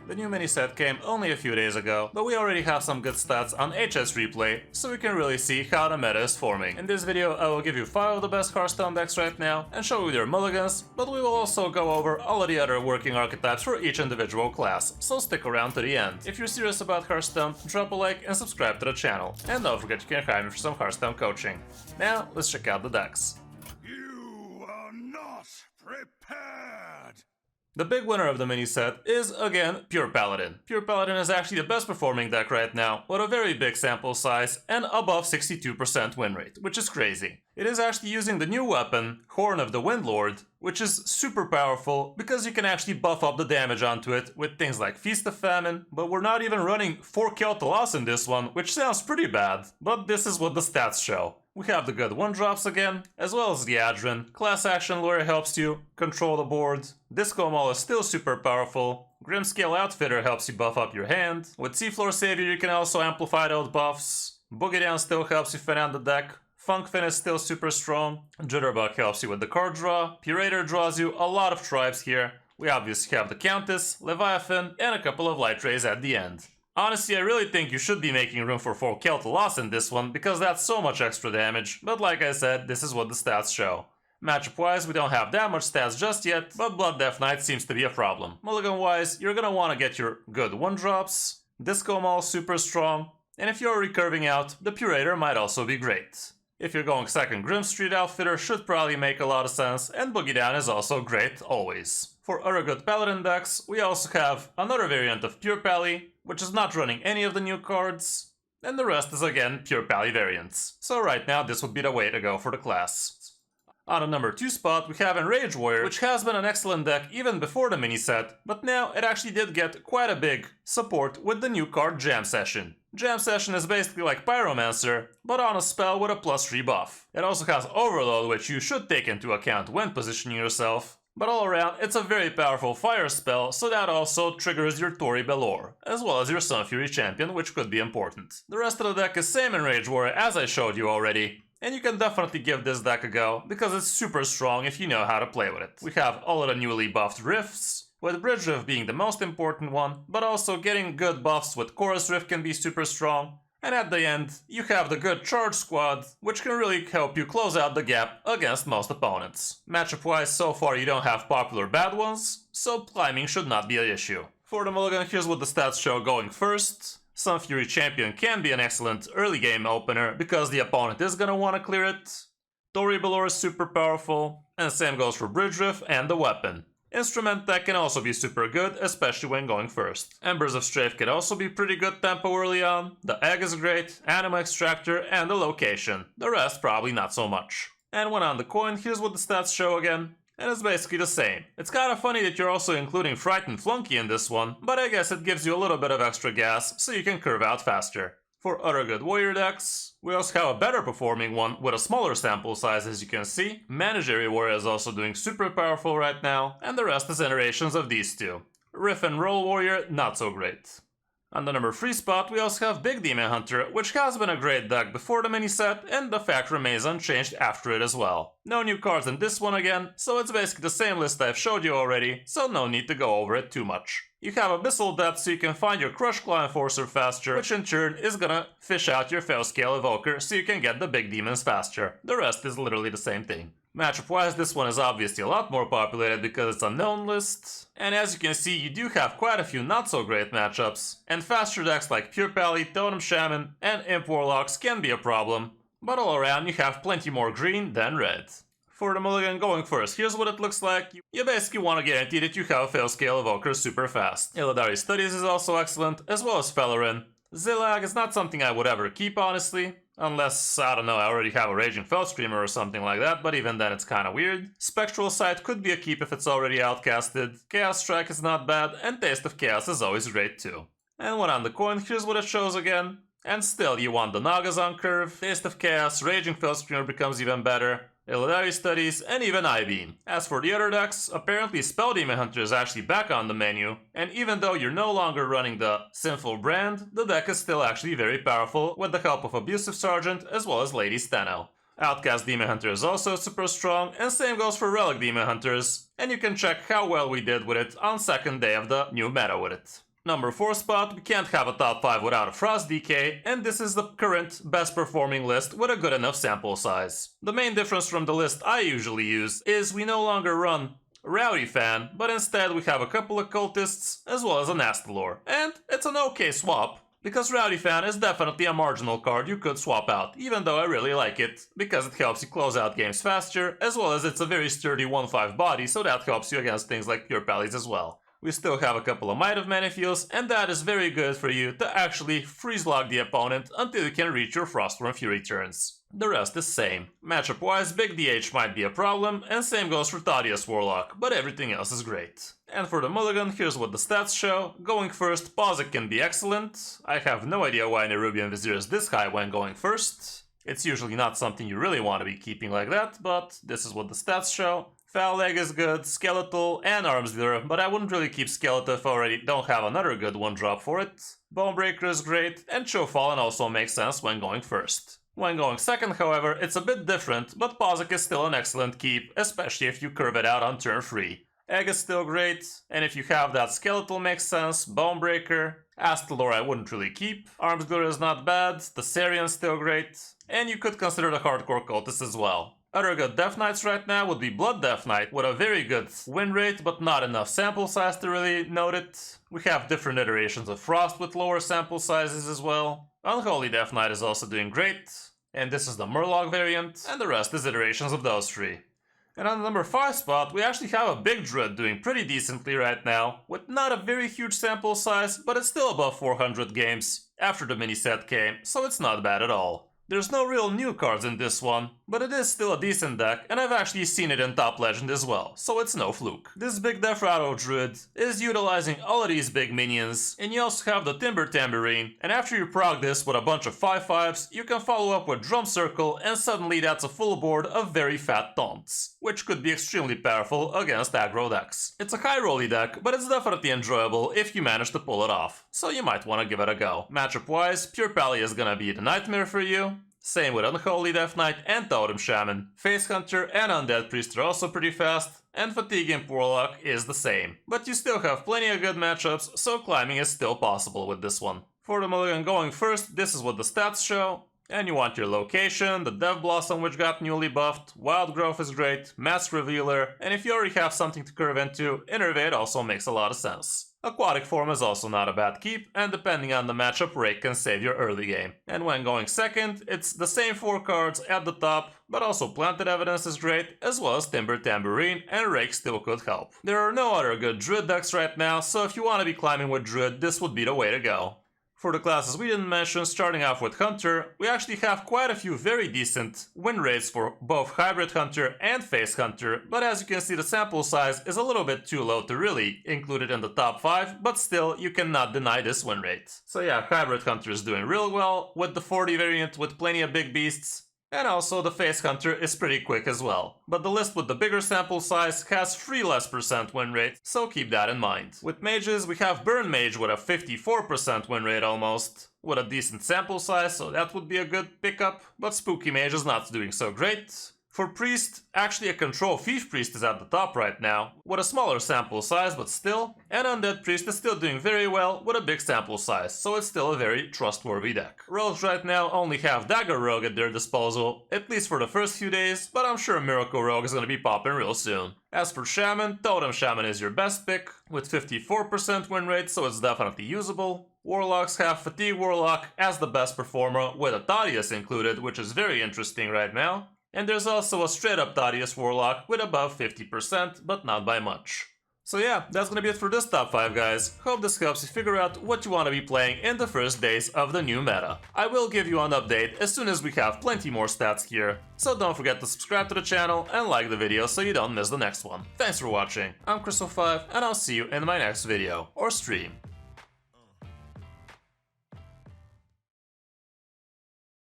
The new mini set came only a few days ago, but we already have some good stats on HS replay, so we can really see how the meta is forming. In this video I will give you 5 of the best Hearthstone decks right now and show you their mulligans, but we will also go over all of the other working archetypes for each individual class, so stick around to the end. If you're serious about Hearthstone, drop a like and subscribe to the channel. And don't forget you can hire me for some Hearthstone coaching. Now let's check out the decks. You are not prepared! The big winner of the mini set is, again, Pure Paladin. Pure Paladin is actually the best performing deck right now, with a very big sample size and above 62% win rate, which is crazy. It is actually using the new weapon, Horn of the Windlord, which is super powerful because you can actually buff up the damage onto it with things like Feast of Famine, but we're not even running 4 kill to loss in this one, which sounds pretty bad, but this is what the stats show. We have the good 1-drops again, as well as the Adrin. Class Action Lawyer helps you control the board. Disco Maul is still super powerful. Grimscale Outfitter helps you buff up your hand. With Seafloor Savior you can also amplify those buffs. Boogie Down still helps you fin out the deck. Funkfin is still super strong. Jitterbug helps you with the card draw. Purator draws you a lot of tribes here. We obviously have the Countess, Leviathan, and a couple of Light Rays at the end. Honestly, I really think you should be making room for 4 kill to loss in this one, because that's so much extra damage, but like I said, this is what the stats show. Matchup wise, we don't have that much stats just yet, but Blood Death Knight seems to be a problem. Mulligan wise, you're gonna wanna get your good 1-drops, Disco Maul super strong, and if you're recurving out, the Purator might also be great. If you're going second, Grim Street Outfitter should probably make a lot of sense, and Boogie Down is also great, always. For other good Paladin decks, we also have another variant of Pure Pally, which is not running any of the new cards, and the rest is again Pure Pally variants. So right now this would be the way to go for the class. On the number 2 spot we have Enrage Warrior, which has been an excellent deck even before the mini set, but now it actually did get quite a big support with the new card Jam Session. Jam Session is basically like Pyromancer, but on a spell with a +3 buff. It also has Overload, which you should take into account when positioning yourself. But all around, it's a very powerful fire spell, so that also triggers your Tori Belor, as well as your Sunfury champion, which could be important. The rest of the deck is same in Rage Warrior as I showed you already, and you can definitely give this deck a go, because it's super strong if you know how to play with it. We have all of the newly buffed Rifts, with Bridge Rift being the most important one, but also getting good buffs with Chorus Rift can be super strong. And at the end, you have the good Charge Squad, which can really help you close out the gap against most opponents. Matchup-wise, so far you don't have popular bad ones, so climbing should not be an issue. For the mulligan, here's what the stats show going first. Sunfury Champion can be an excellent early game opener, because the opponent is gonna wanna clear it. Tori Belor is super powerful, and same goes for Bridge Rift and the weapon. Instrument deck can also be super good, especially when going first. Embers of Strafe can also be pretty good tempo early on. The Egg is great, Anima Extractor, and the Location. The rest probably not so much. And when on the coin, here's what the stats show again. And it's basically the same. It's kinda funny that you're also including Frightened Flunky in this one, but I guess it gives you a little bit of extra gas, so you can curve out faster. For other good warrior decks, we also have a better performing one with a smaller sample size, as you can see. Managerial Warrior is also doing super powerful right now, and the rest is iterations of these two. Riff and Roll Warrior, not so great. On the number 3 spot, we also have Big Demon Hunter, which has been a great deck before the mini set, and the fact remains unchanged after it as well. No new cards in this one again, so it's basically the same list I've showed you already, so no need to go over it too much. You have Abyssal Depth so you can find your Crush Claw Enforcer faster, which in turn is gonna fish out your Fellscale Evoker so you can get the big demons faster. The rest is literally the same thing. Matchup wise, this one is obviously a lot more populated because it's a known list. And as you can see, you do have quite a few not so great matchups. And faster decks like Pure Pally, Totem Shaman, and Imp Warlocks can be a problem. But all around, you have plenty more green than red. For the mulligan going first, here's what it looks like. You basically want to guarantee that you have a Fellscale Evoker super fast. Illidari Studies is also excellent, as well as Fellerin. Zillag is not something I would ever keep, honestly. Unless, I don't know, I already have a Raging Fell Screamer or something like that, but even then it's kinda weird. Spectral Sight could be a keep if it's already outcasted. Chaos Strike is not bad, and Taste of Chaos is always great too. And when on the coin, here's what it shows again. And still, you want the Nagas on curve, Taste of Chaos, Raging Fell Screamer becomes even better. Illidari Studies, and even I-Beam. As for the other decks, apparently Spell Demon Hunter is actually back on the menu, and even though you're no longer running the Sinful brand, the deck is still actually very powerful with the help of Abusive Sergeant as well as Lady Steno. Outcast Demon Hunter is also super strong, and same goes for Relic Demon Hunters, and you can check how well we did with it on second day of the new meta with it. Number 4 spot, we can't have a top 5 without a Frost DK, and this is the current best performing list with a good enough sample size. The main difference from the list I usually use is we no longer run Rowdy Fan, but instead we have a couple of cultists as well as an Astalor, and it's an okay swap. Because Rowdy Fan is definitely a marginal card you could swap out, even though I really like it, because it helps you close out games faster, as well as it's a very sturdy 1/5 body, so that helps you against things like Pure Pallies as well. We still have a couple of Might of Manifuels, and that is very good for you to actually freeze lock the opponent until you can reach your Frostworm Fury turns. The rest is same. Matchup wise, big DH might be a problem, and same goes for Thaddeus Warlock, but everything else is great. And for the mulligan, here's what the stats show. Going first, Pausek can be excellent. I have no idea why Nerubian Vizier is this high when going first. It's usually not something you really want to be keeping like that, but this is what the stats show. Foul Leg is good, Skeletal, and Arms Dealer, but I wouldn't really keep Skeletal if I already don't have another good one drop for it. Bonebreaker is great, and Show Fallen also makes sense when going first. When going second, however, it's a bit different, but Pausek is still an excellent keep, especially if you curve it out on turn 3. Egg is still great, and if you have that Skeletal makes sense, Bonebreaker. Astalor I wouldn't really keep. Arms Dealer is not bad, the Sarian's still great, and you could consider the Hardcore Cultist as well. Other good Death Knights right now would be Blood Death Knight, with a very good win rate, but not enough sample size to really note it. We have different iterations of Frost with lower sample sizes as well. Unholy Death Knight is also doing great, and this is the Murloc variant, and the rest is iterations of those 3. And on the number 5 spot, we actually have a big Druid doing pretty decently right now, with not a very huge sample size, but it's still above 400 games after the mini set came, so it's not bad at all. There's no real new cards in this one, but it is still a decent deck, and I've actually seen it in Top Legend as well, so it's no fluke. This big Defrado Druid is utilizing all of these big minions, and you also have the Timber Tambourine, and after you prog this with a bunch of 5/5s, you can follow up with Drum Circle, and suddenly that's a full board of very fat taunts, which could be extremely powerful against aggro decks. It's a high rolly deck, but it's definitely enjoyable if you manage to pull it off, so you might want to give it a go. Matchup wise, Pure Pally is gonna be the nightmare for you. Same with Unholy Death Knight and Totem Shaman. Face Hunter and Undead Priest are also pretty fast, and Fatigue Imp Warlock is the same. But you still have plenty of good matchups, so climbing is still possible with this one. For the mulligan going first, this is what the stats show. And you want your location, the Dev Blossom which got newly buffed, Wild Growth is great, Mask Revealer, and if you already have something to curve into, Innervate also makes a lot of sense. Aquatic Form is also not a bad keep, and depending on the matchup, Rake can save your early game. And when going second, it's the same 4 cards at the top, but also Planted Evidence is great, as well as Timber Tambourine, and Rake still could help. There are no other good Druid decks right now, so if you want to be climbing with Druid, this would be the way to go. For the classes we didn't mention, starting off with Hunter, we actually have quite a few very decent win rates for both Hybrid Hunter and Face Hunter, but as you can see the sample size is a little bit too low to really include it in the top 5, but still you cannot deny this win rate. So yeah, Hybrid Hunter is doing real well with the 40 variant with plenty of big beasts. And also the Face Hunter is pretty quick as well. But the list with the bigger sample size has 3% win rate, so keep that in mind. With mages, we have Burn Mage with a 54% win rate almost, with a decent sample size, so that would be a good pickup. But Spooky Mage is not doing so great. For Priest, actually a Control Thief Priest is at the top right now, with a smaller sample size but still, and Undead Priest is still doing very well with a big sample size, so it's still a very trustworthy deck. Rogues right now only have Dagger Rogue at their disposal, at least for the first few days, but I'm sure Miracle Rogue is gonna be popping real soon. As for Shaman, Totem Shaman is your best pick, with 54% win rate, so it's definitely usable. Warlocks have Fatigue Warlock as the best performer, with a Thaddeus included, which is very interesting right now. And there's also a straight up Thaddeus Warlock with above 50%, but not by much. So yeah, that's gonna be it for this top 5 guys. Hope this helps you figure out what you want to be playing in the first days of the new meta. I will give you an update as soon as we have plenty more stats here. So don't forget to subscribe to the channel and like the video so you don't miss the next one. Thanks for watching, I'm Kris05 and I'll see you in my next video or stream.